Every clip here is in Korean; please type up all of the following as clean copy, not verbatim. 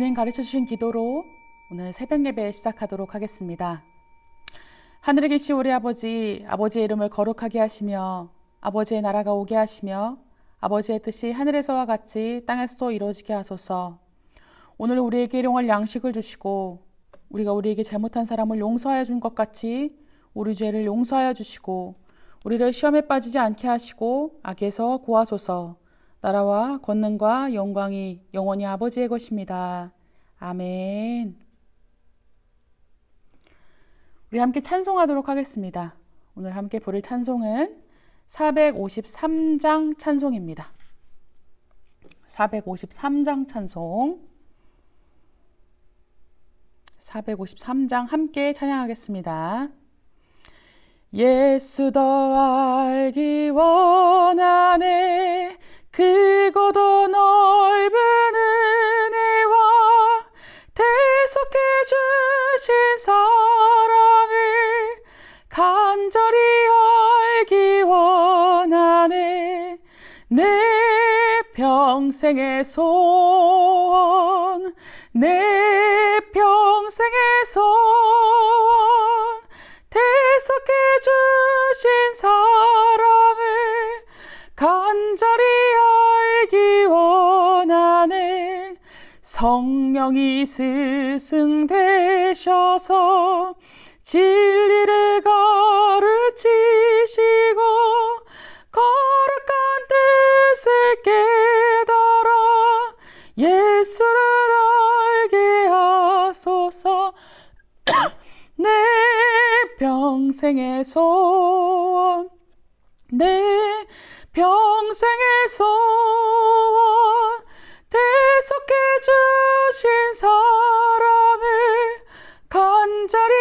주님 가르쳐 주신 기도로 오늘 새벽 예배 시작하도록 하겠습니다. 하늘에 계신 우리 아버지, 아버지의 이름을 거룩하게 하시며 아버지의 나라가 오게 하시며 아버지의 뜻이 하늘에서와 같이 땅에서도 이루어지게 하소서. 오늘 우리에게 일용할 양식을 주시고 우리가 우리에게 잘못한 사람을 용서하여 준 것 같이 우리 죄를 용서하여 주시고 우리를 시험에 빠지지 않게 하시고 악에서 구하소서. 나라와 권능과 영광이 영원히 아버지의 것입니다. 아멘. 우리 함께 찬송하도록 하겠습니다. 오늘 함께 부를 찬송은 453장 찬송입니다. 453장 찬송 453장 함께 찬양하겠습니다. 예수 더 알기 원하네 크고도 넓은 은혜와 대속해 주신 사랑을 간절히 알기 원하네 내 평생의 소원 내 평생의 소원 대속해 주신 사랑을 간절히 알기 원하네 성령이 스승되셔서 진리를 가르치시고 거룩한 뜻을 깨달아 예수를 알게 하소서 내 평생의 소원 내 평생의 소원 대속해 주신 사랑을 간절히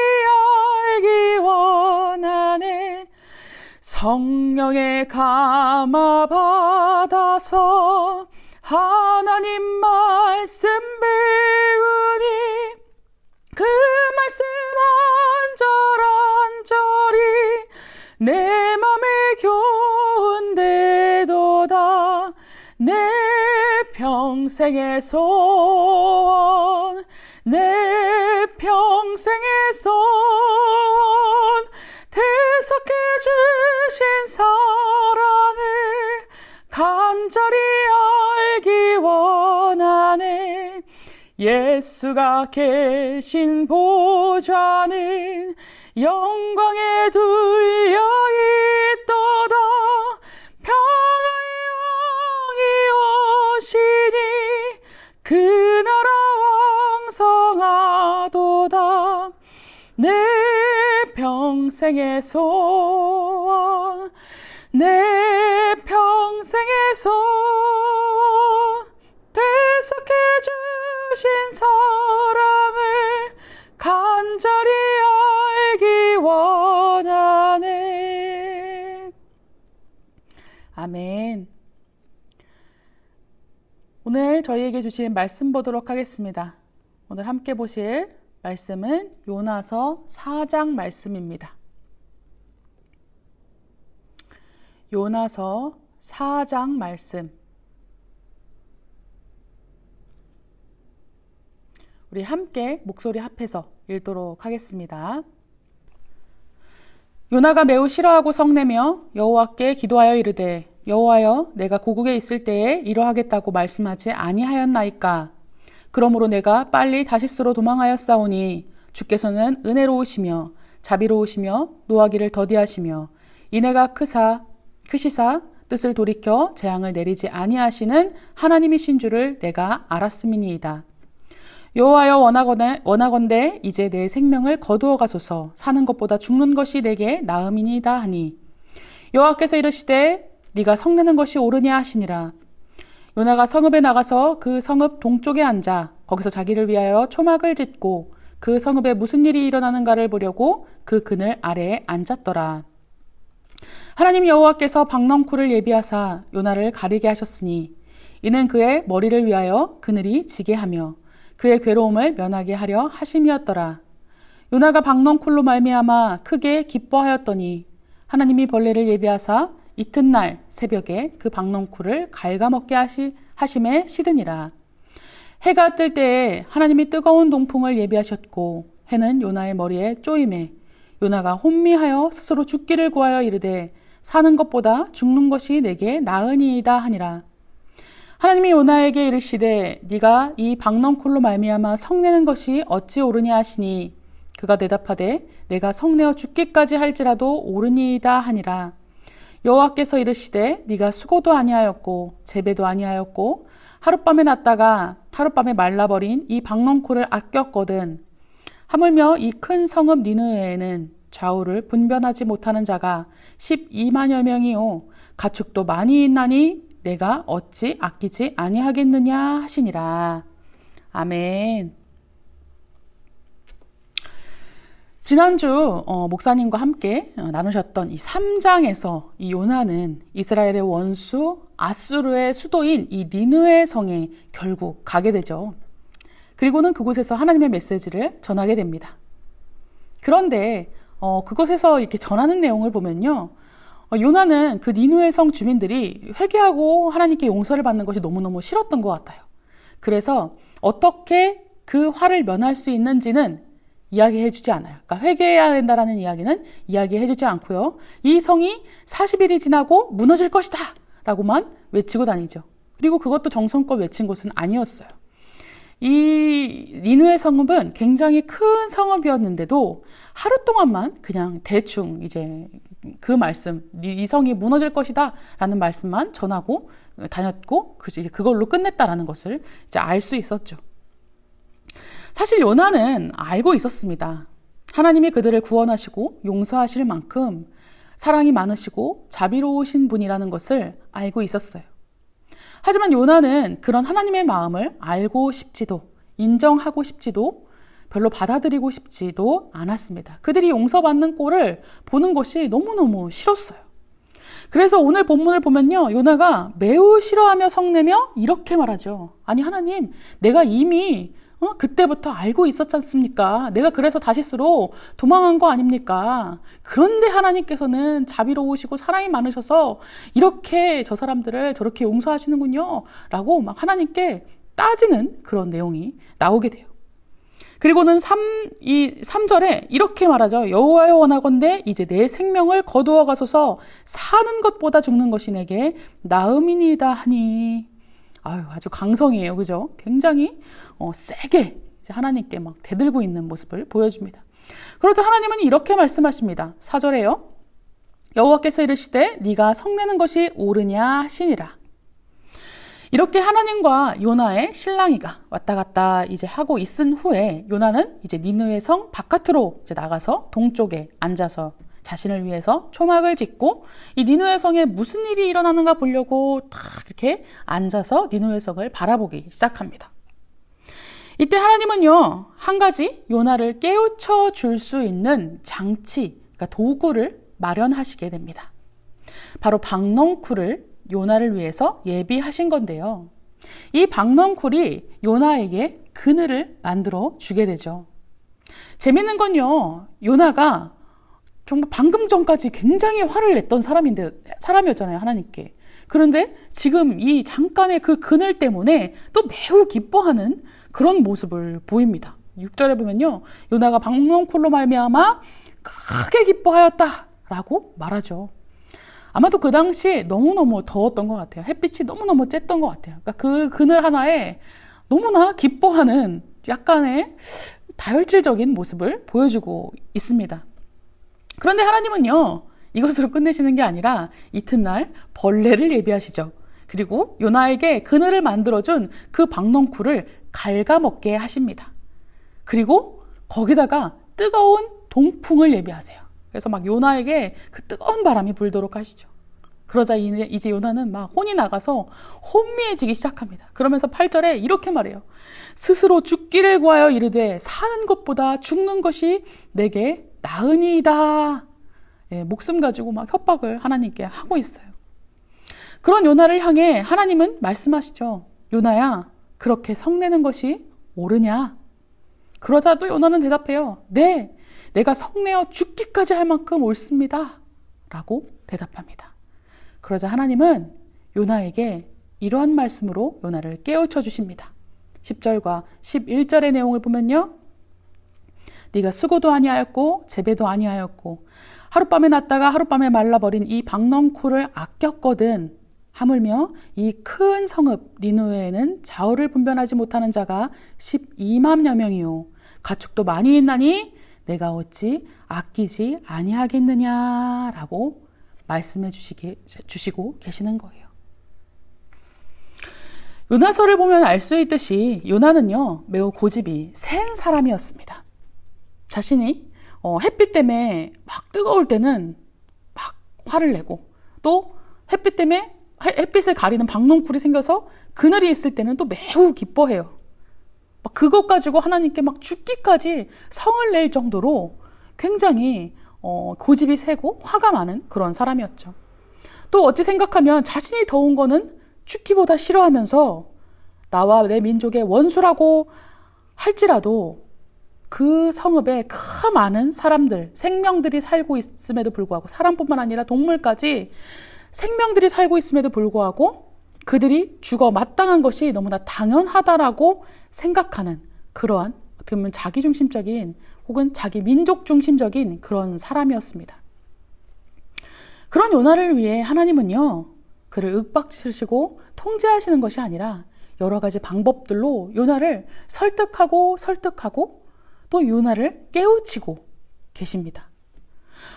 알기 원하네 성령의 감화 받아서 하나님 말씀 배우니 그 말씀 한절한절이 내 맘에 교훈되도다 내 평생의 소원 내 평생의 소원 대속해 주신 사랑을 간절히 알기 원하네 예수가 계신 보좌는 영광에 둘려 있도다 평화의 왕이 오시니 그 나라 왕성하도다 내 평생의 소원 내 평생의 소원 대속해 주신 사랑을 간절히 알기 원하네. 아멘. 오늘 저희에게 주신 말씀 보도록 하겠습니다. 오늘 함께 보실 말씀은 요나서 4장 말씀입니다. 요나서 4장 말씀 우리 함께 목소리 합해서 읽도록 하겠습니다. 요나가 매우 싫어하고 성내며 여호와께 기도하여 이르되 여호와여 내가 고국에 있을 때에 이러하겠다고 말씀하지 아니하였나이까 그러므로 내가 빨리 다시스로 도망하였사오니 주께서는 은혜로우시며 자비로우시며 노하기를 더디하시며 이내가 크시사 뜻을 돌이켜 재앙을 내리지 아니하시는 하나님이신 줄을 내가 알았음이니이다. 여호와여 원하건대 이제 내 생명을 거두어 가소서 사는 것보다 죽는 것이 내게 나음이니이다 하니 여호와께서 이르시되 네가 성내는 것이 옳으냐 하시니라. 요나가 성읍에 나가서 그 성읍 동쪽에 앉아 거기서 자기를 위하여 초막을 짓고 그 성읍에 무슨 일이 일어나는가를 보려고 그 그늘 아래에 앉았더라. 하나님 여호와께서 박넝쿨을 예비하사 요나를 가리게 하셨으니 이는 그의 머리를 위하여 그늘이 지게 하며 그의 괴로움을 면하게 하려 하심이었더라. 요나가 박넝쿨로 말미암아 크게 기뻐하였더니 하나님이 벌레를 예비하사 이튿날 새벽에 그 박넝쿨을 갉아먹게 하심에 시드니라. 해가 뜰 때에 하나님이 뜨거운 동풍을 예비하셨고 해는 요나의 머리에 쪼임에 요나가 혼미하여 스스로 죽기를 구하여 이르되 사는 것보다 죽는 것이 내게 나으니이다 하니라. 하나님이 요나에게 이르시되 네가 이 박넝쿨로 말미암아 성내는 것이 어찌 옳으냐 하시니 그가 대답하되 내가 성내어 죽기까지 할지라도 옳으니이다 하니라. 여호와께서 이르시되 네가 수고도 아니하였고 재배도 아니하였고 하룻밤에 났다가 하룻밤에 말라버린 이 박넝쿨을 아꼈거든. 하물며 이 큰 성읍 니느웨에는 좌우를 분변하지 못하는 자가 12만여 명이요 가축도 많이 있나니 내가 어찌 아끼지 아니하겠느냐 하시니라. 아멘. 지난주 목사님과 함께 나누셨던 이 3장에서 이 요나는 이스라엘의 원수 아수르의 수도인 이 니느웨 성에 결국 가게 되죠. 그리고는 그곳에서 하나님의 메시지를 전하게 됩니다. 그런데 그곳에서 이렇게 전하는 내용을 보면요. 요나는 그 니느웨 성 주민들이 회개하고 하나님께 용서를 받는 것이 너무너무 싫었던 것 같아요. 그래서 어떻게 그 화를 면할 수 있는지는 이야기해 주지 않아요. 그러니까 회개해야 된다라는 이야기는 이야기해 주지 않고요. 이 성이 40일이 지나고 무너질 것이다 라고만 외치고 다니죠. 그리고 그것도 정성껏 외친 것은 아니었어요. 이 니느웨 성읍은 굉장히 큰 성읍이었는데도 하루 동안만 그냥 대충 이제 그 말씀, 이 성이 무너질 것이다 라는 말씀만 전하고 다녔고 그걸로 끝냈다라는 것을 이제 알 수 있었죠. 사실 요나는 알고 있었습니다. 하나님이 그들을 구원하시고 용서하실 만큼 사랑이 많으시고 자비로우신 분이라는 것을 알고 있었어요. 하지만 요나는 그런 하나님의 마음을 알고 싶지도 인정하고 싶지도 별로 받아들이고 싶지도 않았습니다. 그들이 용서받는 꼴을 보는 것이 너무너무 싫었어요. 그래서 오늘 본문을 보면요. 요나가 매우 싫어하며 성내며 이렇게 말하죠. 아니 하나님, 내가 이미 그때부터 알고 있었지 않습니까? 내가 그래서 다시스로 도망한 거 아닙니까? 그런데 하나님께서는 자비로우시고 사랑이 많으셔서 이렇게 저 사람들을 저렇게 용서하시는군요. 라고 막 하나님께 따지는 그런 내용이 나오게 돼요. 그리고는 3절에 이렇게 말하죠. 여호와여 원하건대 이제 내 생명을 거두어 가소서 사는 것보다 죽는 것이 내게 나음이니이다 하니. 아주 강성이에요. 그죠? 굉장히 세게 이제 하나님께 막 대들고 있는 모습을 보여줍니다. 그러자 하나님은 이렇게 말씀하십니다. 4절에요. 여호와께서 이르시되 네가 성내는 것이 옳으냐 하시니라. 이렇게 하나님과 요나의 실랑이가 왔다 갔다 이제 하고 있은 후에 요나는 이제 니느웨 성 바깥으로 이제 나가서 동쪽에 앉아서 자신을 위해서 초막을 짓고 이 니느웨 성에 무슨 일이 일어나는가 보려고 딱 이렇게 앉아서 니느웨 성을 바라보기 시작합니다. 이때 하나님은요, 한 가지 요나를 깨우쳐 줄 수 있는 장치, 그러니까 도구를 마련하시게 됩니다. 바로 박넝쿨을 요나를 위해서 예비하신 건데요. 이 박넝쿨이 요나에게 그늘을 만들어 주게 되죠. 재밌는 건요, 요나가 정말 방금 전까지 굉장히 화를 냈던 사람이었잖아요, 하나님께. 그런데 지금 이 잠깐의 그 그늘 때문에 또 매우 기뻐하는 그런 모습을 보입니다. 6절에 보면요, 요나가 박넝쿨로 말미암아 크게 기뻐하였다라고 말하죠. 아마도 그 당시 너무너무 더웠던 것 같아요. 햇빛이 너무너무 쬐던 것 같아요. 그러니까 그 그늘 하나에 너무나 기뻐하는 약간의 다혈질적인 모습을 보여주고 있습니다. 그런데 하나님은요, 이것으로 끝내시는 게 아니라 이튿날 벌레를 예비하시죠. 그리고 요나에게 그늘을 만들어준 그 박넝쿨을 갉아먹게 하십니다. 그리고 거기다가 뜨거운 동풍을 예비하세요. 그래서 막 요나에게 그 뜨거운 바람이 불도록 하시죠. 그러자 이제 요나는 막 혼이 나가서 혼미해지기 시작합니다. 그러면서 8절에 이렇게 말해요. 스스로 죽기를 구하여 이르되 사는 것보다 죽는 것이 내게 나으니이다. 목숨 가지고 막 협박을 하나님께 하고 있어요. 그런 요나를 향해 하나님은 말씀하시죠. 요나야, 그렇게 성내는 것이 옳으냐? 그러자 또 요나는 대답해요. 네, 내가 성내어 죽기까지 할 만큼 옳습니다. 라고 대답합니다. 그러자 하나님은 요나에게 이러한 말씀으로 요나를 깨우쳐 주십니다. 10절과 11절의 내용을 보면요. 네가 수고도 아니하였고 재배도 아니하였고 하룻밤에 났다가 하룻밤에 말라버린 이 박넝쿨을 아꼈거든. 하물며 이 큰 성읍 니느웨에는 좌우를 분별하지 못하는 자가 12만여 명이요 가축도 많이 있나니 내가 어찌 아끼지 아니하겠느냐라고 말씀해 주시고 계시는 거예요. 요나서를 보면 알 수 있듯이 요나는요 매우 고집이 센 사람이었습니다. 자신이 햇빛 때문에 막 뜨거울 때는 막 화를 내고, 또 햇빛 때문에 햇빛을 가리는 박넝쿨이 생겨서 그늘이 있을 때는 또 매우 기뻐해요. 막 그것 가지고 하나님께 막 죽기까지 성을 낼 정도로 굉장히 고집이 세고 화가 많은 그런 사람이었죠. 또 어찌 생각하면 자신이 더운 거는 죽기보다 싫어하면서 나와 내 민족의 원수라고 할지라도 그 성읍에 그 많은 사람들, 생명들이 살고 있음에도 불구하고, 사람뿐만 아니라 동물까지 생명들이 살고 있음에도 불구하고 그들이 죽어 마땅한 것이 너무나 당연하다라고 생각하는 그러한 어떻게 보면 자기중심적인 혹은 자기 민족 중심적인 그런 사람이었습니다. 그런 요나를 위해 하나님은요, 그를 윽박지르시고 통제하시는 것이 아니라 여러 가지 방법들로 요나를 설득하고 또 요나를 깨우치고 계십니다.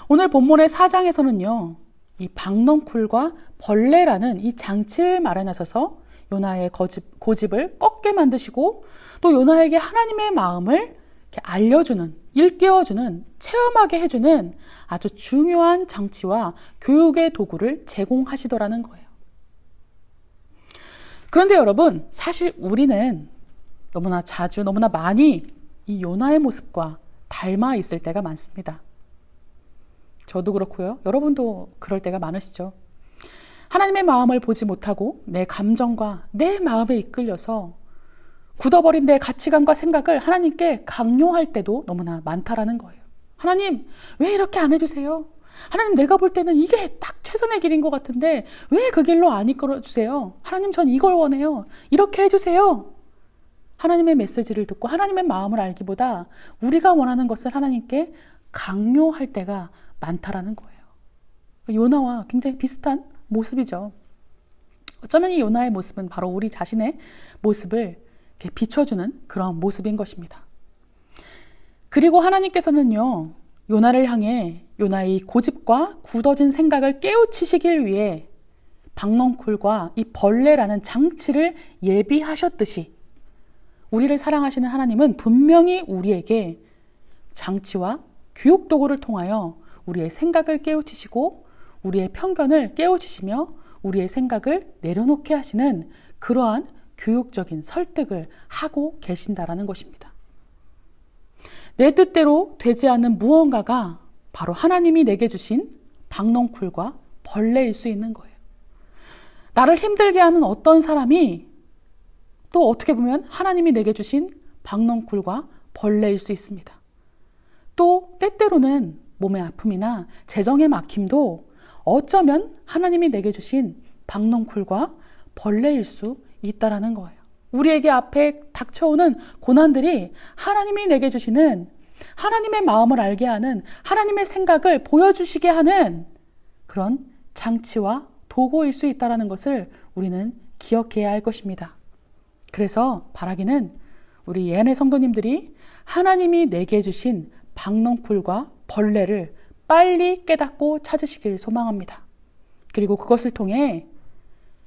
오늘 본문의 4장에서는요, 이 박넝쿨과 벌레라는 이 장치를 마련하셔서 요나의 고집을 꺾게 만드시고 또 요나에게 하나님의 마음을 이렇게 알려주는, 일깨워주는, 체험하게 해주는 아주 중요한 장치와 교육의 도구를 제공하시더라는 거예요. 그런데 여러분, 사실 우리는 너무나 자주, 너무나 많이 이 요나의 모습과 닮아 있을 때가 많습니다. 저도 그렇고요. 여러분도 그럴 때가 많으시죠. 하나님의 마음을 보지 못하고 내 감정과 내 마음에 이끌려서 굳어버린 내 가치관과 생각을 하나님께 강요할 때도 너무나 많다라는 거예요. 하나님, 왜 이렇게 안 해주세요? 하나님, 내가 볼 때는 이게 딱 최선의 길인 것 같은데 왜 그 길로 안 이끌어주세요? 하나님, 전 이걸 원해요. 이렇게 해주세요. 하나님의 메시지를 듣고 하나님의 마음을 알기보다 우리가 원하는 것을 하나님께 강요할 때가 많다라는 거예요. 요나와 굉장히 비슷한 모습이죠. 어쩌면 이 요나의 모습은 바로 우리 자신의 모습을 이렇게 비춰주는 그런 모습인 것입니다. 그리고 하나님께서는요, 요나를 향해 요나의 고집과 굳어진 생각을 깨우치시길 위해 박넝쿨과 이 벌레라는 장치를 예비하셨듯이 우리를 사랑하시는 하나님은 분명히 우리에게 장치와 교육 도구를 통하여 우리의 생각을 깨우치시고 우리의 편견을 깨우치시며 우리의 생각을 내려놓게 하시는 그러한 교육적인 설득을 하고 계신다라는 것입니다. 내 뜻대로 되지 않는 무언가가 바로 하나님이 내게 주신 박넝쿨과 벌레일 수 있는 거예요. 나를 힘들게 하는 어떤 사람이 또 어떻게 보면 하나님이 내게 주신 박넝쿨과 벌레일 수 있습니다. 또 때때로는 몸의 아픔이나 재정의 막힘도 어쩌면 하나님이 내게 주신 박넝쿨과 벌레일 수 있다라는 거예요. 우리에게 앞에 닥쳐오는 고난들이 하나님이 내게 주시는, 하나님의 마음을 알게 하는, 하나님의 생각을 보여주시게 하는 그런 장치와 도구일 수 있다라는 것을 우리는 기억해야 할 것입니다. 그래서 바라기는 우리 예언의 성도님들이 하나님이 내게 주신 박넝쿨과 벌레를 빨리 깨닫고 찾으시길 소망합니다. 그리고 그것을 통해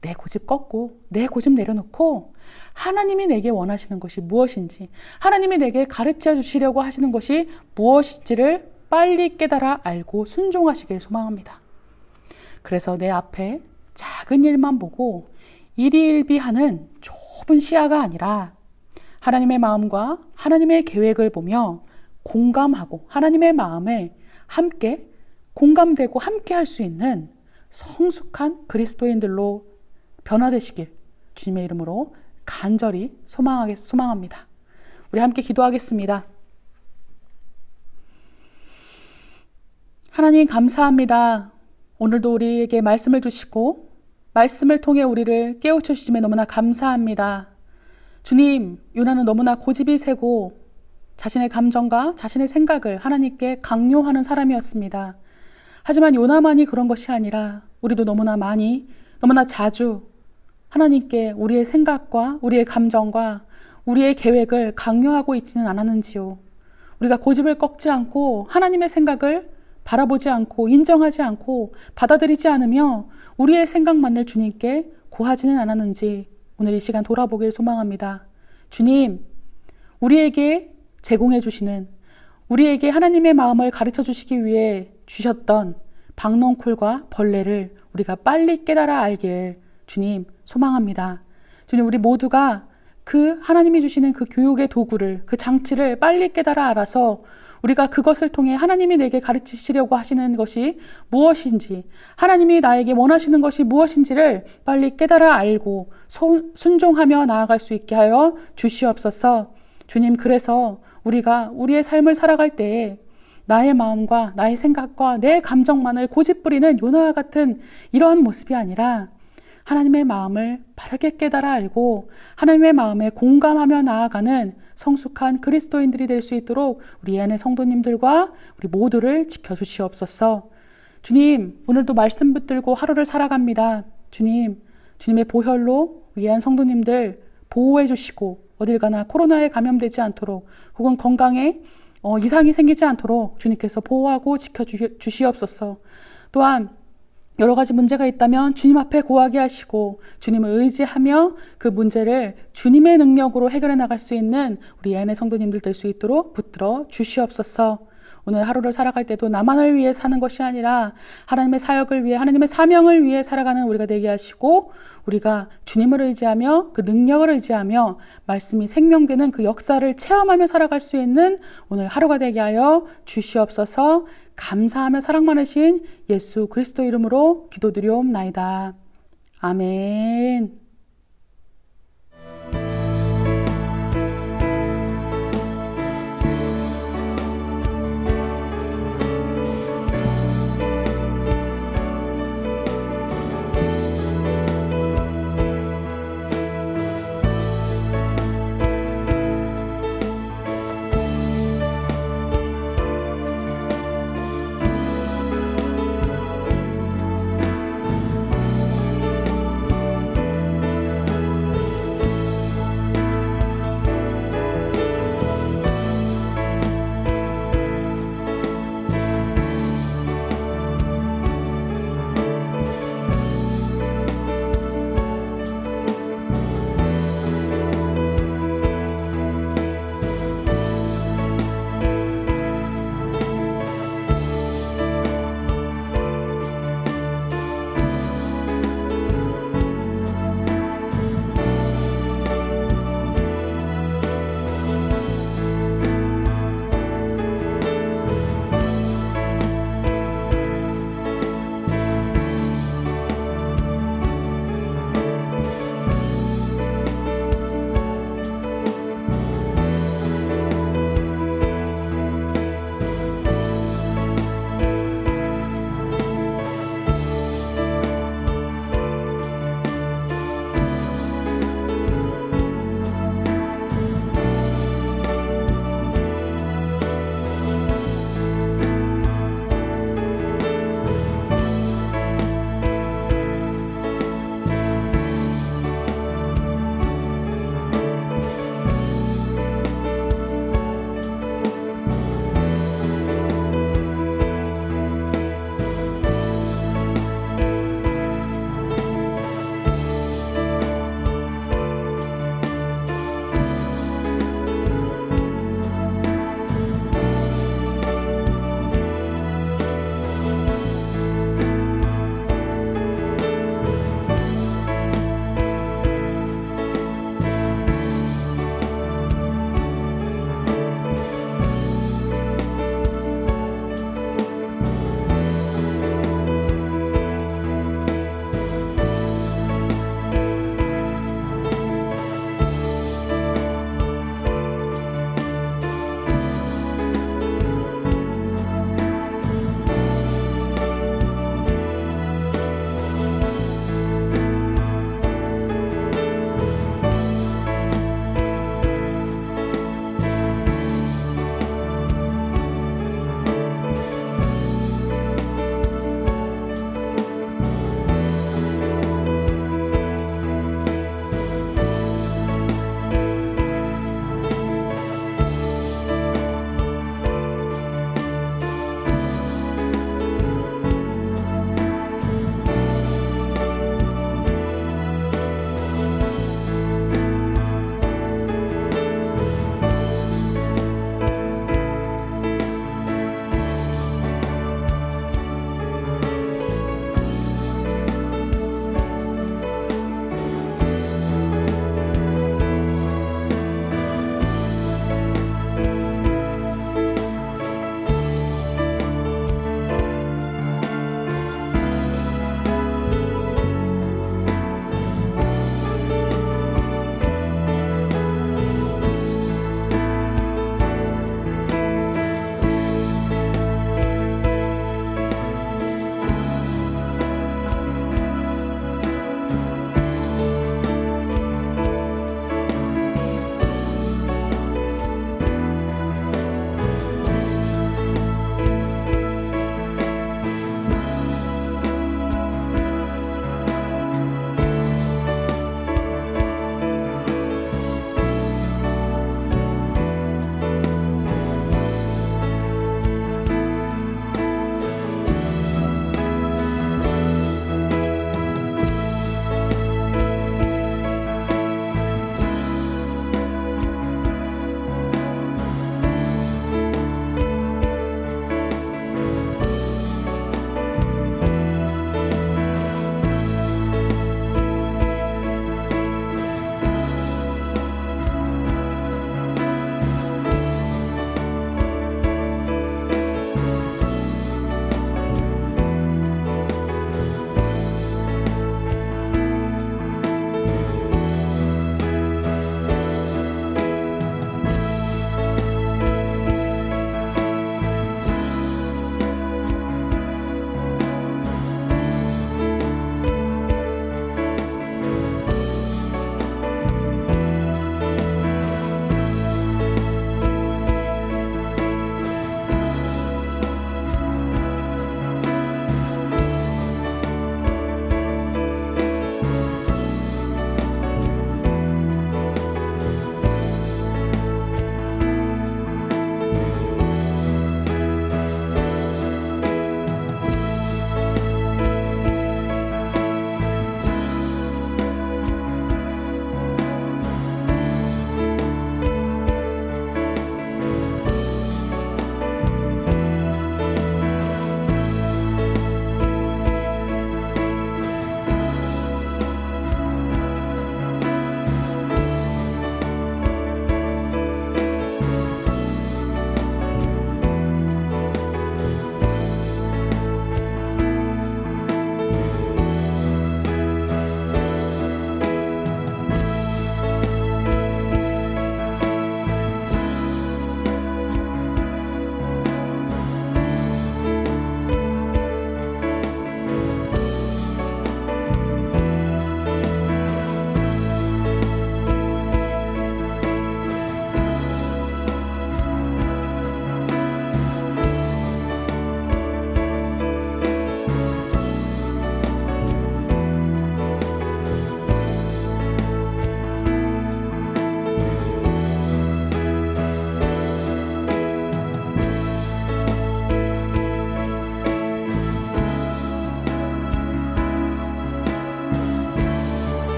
내 고집 꺾고 내 고집 내려놓고 하나님이 내게 원하시는 것이 무엇인지, 하나님이 내게 가르쳐 주시려고 하시는 것이 무엇인지를 빨리 깨달아 알고 순종하시길 소망합니다. 그래서 내 앞에 작은 일만 보고 일희일비하는 좁은 시야가 아니라 하나님의 마음과 하나님의 계획을 보며 공감하고 하나님의 마음에 함께 공감되고 함께 할 수 있는 성숙한 그리스도인들로 변화되시길 주님의 이름으로 간절히 소망합니다. 우리 함께 기도하겠습니다. 하나님 감사합니다. 오늘도 우리에게 말씀을 주시고 말씀을 통해 우리를 깨우쳐 주심에 너무나 감사합니다. 주님, 요나는 너무나 고집이 세고 자신의 감정과 자신의 생각을 하나님께 강요하는 사람이었습니다. 하지만 요나만이 그런 것이 아니라 우리도 너무나 자주 하나님께 우리의 생각과 우리의 감정과 우리의 계획을 강요하고 있지는 않았는지요. 우리가 고집을 꺾지 않고 하나님의 생각을 바라보지 않고 인정하지 않고 받아들이지 않으며 우리의 생각만을 주님께 고하지는 않았는지 오늘 이 시간 돌아보길 소망합니다. 주님, 우리에게 제공해 주시는, 우리에게 하나님의 마음을 가르쳐 주시기 위해 주셨던 박넝쿨과 벌레를 우리가 빨리 깨달아 알길 주님 소망합니다. 주님, 우리 모두가 그 하나님이 주시는 그 교육의 도구를, 그 장치를 빨리 깨달아 알아서 우리가 그것을 통해 하나님이 내게 가르치시려고 하시는 것이 무엇인지, 하나님이 나에게 원하시는 것이 무엇인지를 빨리 깨달아 알고 순종하며 나아갈 수 있게 하여 주시옵소서. 주님, 그래서 우리가 우리의 삶을 살아갈 때에 나의 마음과 나의 생각과 내 감정만을 고집부리는 요나와 같은 이러한 모습이 아니라 하나님의 마음을 바르게 깨달아 알고 하나님의 마음에 공감하며 나아가는 성숙한 그리스도인들이 될 수 있도록 우리 안의 성도님들과 우리 모두를 지켜주시옵소서. 주님, 오늘도 말씀 붙들고 하루를 살아갑니다. 주님, 주님의 보혈로 우리 안 성도님들 보호해 주시고 어딜 가나 코로나에 감염되지 않도록 혹은 건강에 이상이 생기지 않도록 주님께서 보호하고 지켜주시옵소서. 또한 여러 가지 문제가 있다면 주님 앞에 고하게 하시고 주님을 의지하며 그 문제를 주님의 능력으로 해결해 나갈 수 있는 우리 안의 성도님들 될 수 있도록 붙들어 주시옵소서. 오늘 하루를 살아갈 때도 나만을 위해 사는 것이 아니라 하나님의 사역을 위해, 하나님의 사명을 위해 살아가는 우리가 되게 하시고 우리가 주님을 의지하며 그 능력을 의지하며 말씀이 생명되는 그 역사를 체험하며 살아갈 수 있는 오늘 하루가 되게 하여 주시옵소서. 감사하며 사랑 많으신 예수 그리스도 이름으로 기도드리옵나이다. 아멘.